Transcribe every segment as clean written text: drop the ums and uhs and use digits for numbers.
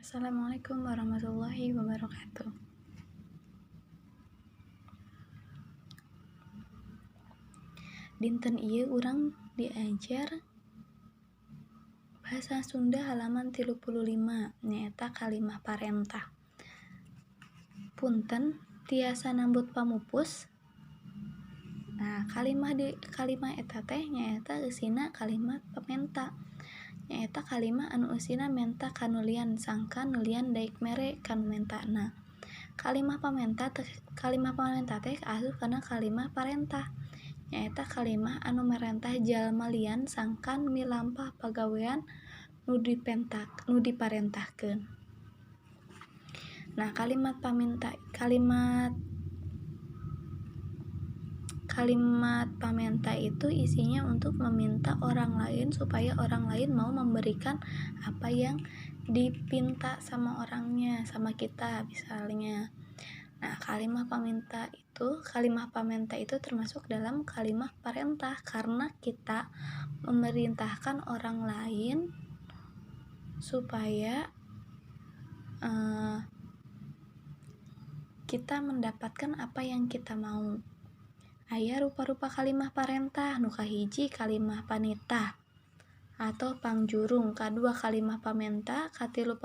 Assalamualaikum warahmatullahi wabarakatuh. Dinten ieu urang diajar bahasa Sunda halaman 35 nyaeta kalimah parentah. Punten tiasa nambut pamupus. Nah, kalimah eta teh nyaeta eusina kalimat pamenta. Nyaeta kalimah anu eusina menta kanulian sangka nulian daek mere kanu mentana. Kalimah pamenta teh asup kana kalimah parentah. Nyaeta kalimah anu merentah jalma lian sangkan milampah pagawean nu diparentahkeun. Nah, kalimat pamenta itu isinya untuk meminta orang lain supaya orang lain mau memberikan apa yang dipinta sama orangnya, sama kita misalnya. Nah, kalimah pamenta itu termasuk dalam kalimah parentah karena kita memerintahkan orang lain supaya kita mendapatkan apa yang kita mau. Aya rupa-rupa kalimah parentah, nu kahiji kalimah panitah atau pangjurung, kadua kalimah pamenta, katilu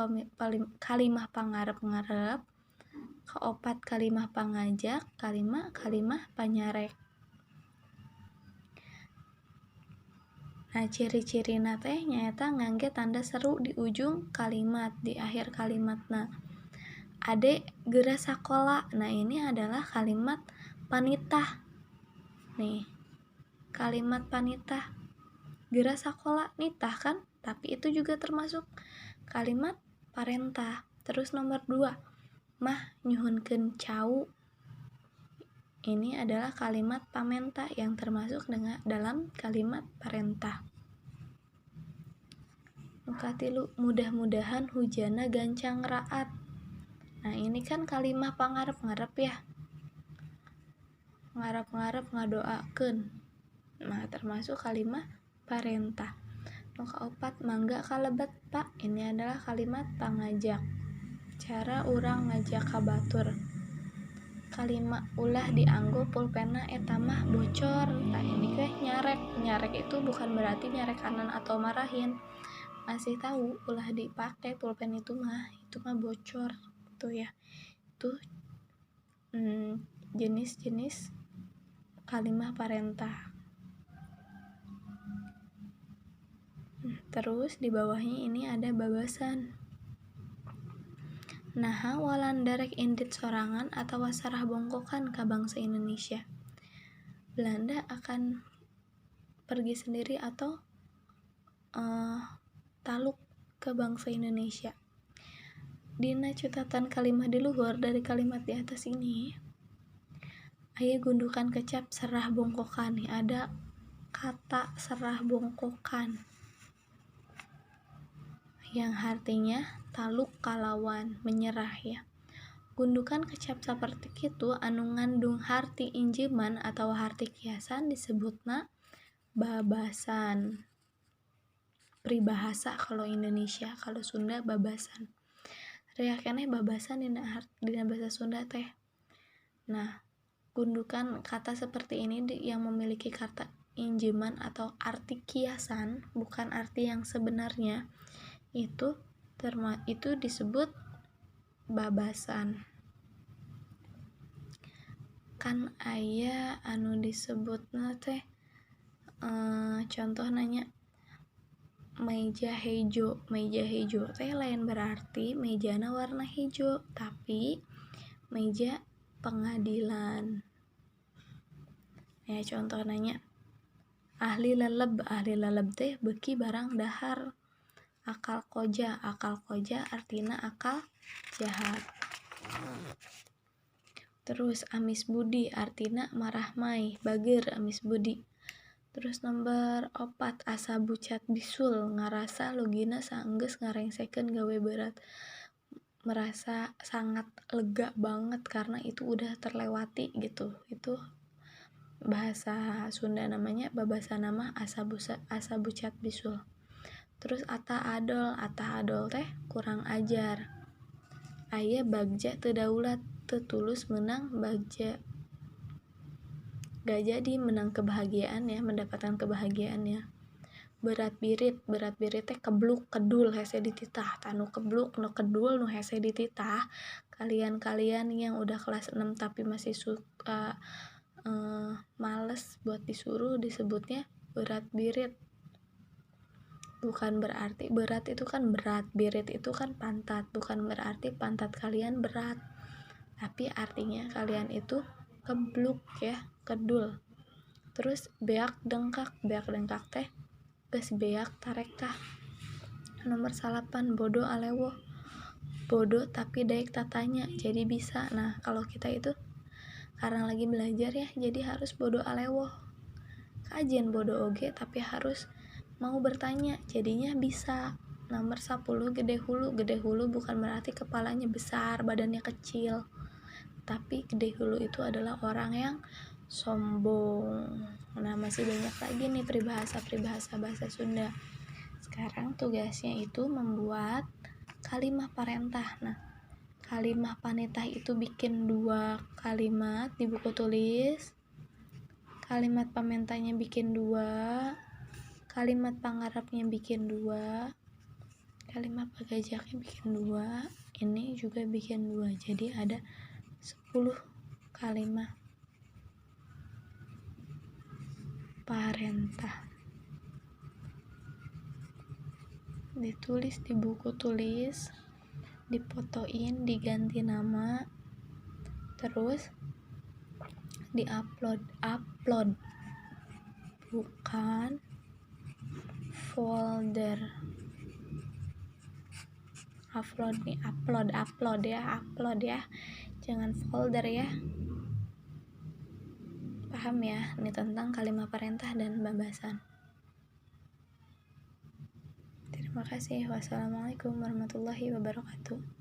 kalimah pangarep-ngarep, kaopat kalimah pangajak, kalima kalimah panyarek. Nah, ciri-cirina teh nyaeta ngangge tanda seru di ujung kalimat, di akhir kalimatna. Ade geura sakola. Nah, ini adalah kalimat panitah. Nih, kalimat panitah. Geura sakola nitah kan? Tapi itu juga termasuk kalimat parentah. Terus nomor 2, mah nyuhunkeun cau. Ini adalah kalimat pamenta yang termasuk dalam kalimat parentah. Nukatilu, mudah-mudahan hujana gancang raat. Nah, ini kan kalimah pangarep-ngarep ya. Ngarep-ngarep ngadoakeun. Nah, termasuk kalimah parentah. Nu kaopat, mangga kalebet Pak. Ini adalah kalimat pangajak. Cara urang ngajak ka batur. Kalimah ulah dianggo pulpena eta mah bocor. Nah, ini teh nyarek. Nyarek itu bukan berarti nyarek kanan atau marahin. Masih tahu ulah dipakai pulpen itu mah bocor tuh ya. Itu jenis-jenis kalimah parentah. Terus di bawahnya ini ada babasan. Naha walandarek indit sorangan atau sarah bongkokan ka bangsa Indonesia. Belanda akan pergi sendiri atau taluk ke bangsa Indonesia. Dina catatan kalimah di luhur dari kalimat di atas ini, aya gundukan kecap serah bongkokan. Nih, ada kata serah bongkokan yang artinya taluk kalawan, menyerah ya. Gundukan kecap saperti itu anu ngandung harti injeman atau harti kiasan disebutna babasan. Pribahasa kalau Indonesia, kalau Sunda babasan. Rea keneh babasan dina bahasa Sunda teh. Nah, gundukan kata seperti ini yang memiliki kata injeman atau arti kiasan, bukan arti yang sebenarnya, itu disebut babasan. Kan aya anu disebutna teh contoh nanya meja hejo. Meja hejo teh lain berarti mejana warna hejo, tapi meja pengadilan. Ya, contoh nanya ahli leleb teh beuki barang dahar. Akal koja artina akal jahat. Terus amis budi artina marah mai, bager amis budi. Terus nomor 4, asa bucat bisul, ngarasa logina saenggeus ngarengsekeun gawe berat. Merasa sangat lega banget karena itu udah terlewati gitu. Itu bahasa Sunda namanya babasan nama asa bucat bisul. Terus ata adol teh kurang ajar. Aya bagja teu daulat, teu tulus menang bagja. Gak jadi menang kebahagiaan ya, mendapatkan kebahagiaan ya. Berat birit teh kebluk kedul hese dititah, tanu kebluk nu kedul nu hese dititah. Kalian yang udah kelas 6 tapi masih suka males buat disuruh, disebutnya berat birit. Bukan berarti berat itu kan berat, birit itu kan pantat, bukan berarti pantat kalian berat, tapi artinya kalian itu kebluk ya, kedul. Terus beak dengkak teh geus beak tarekah. Nomor 8 bodoh alewo, bodoh tapi daek tatanya, jadi bisa. Nah kalau kita itu karena lagi belajar ya, jadi harus bodoh alewo, kajian bodoh oge tapi harus mau bertanya, jadinya bisa. Nomor 10 gede hulu bukan berarti kepalanya besar, badannya kecil, tapi gede hulu itu adalah orang yang sombong. Nah masih banyak lagi nih peribahasa bahasa Sunda. Sekarang tugasnya itu membuat kalimah parentah. Nah kalimah panitah itu bikin 2 kalimat di buku tulis, kalimat pamentahnya bikin 2, kalimat pangarapnya bikin 2, kalimat pagajaknya bikin 2, ini juga bikin 2, jadi ada 10 kalimat parentah. Ditulis di buku tulis, difotoin, diganti nama, terus diupload bukan folder. Upload ya, jangan folder ya. Paham ya? Ini tentang kalimat parentah dan pembahasan. Terima kasih. Wassalamualaikum warahmatullahi wabarakatuh.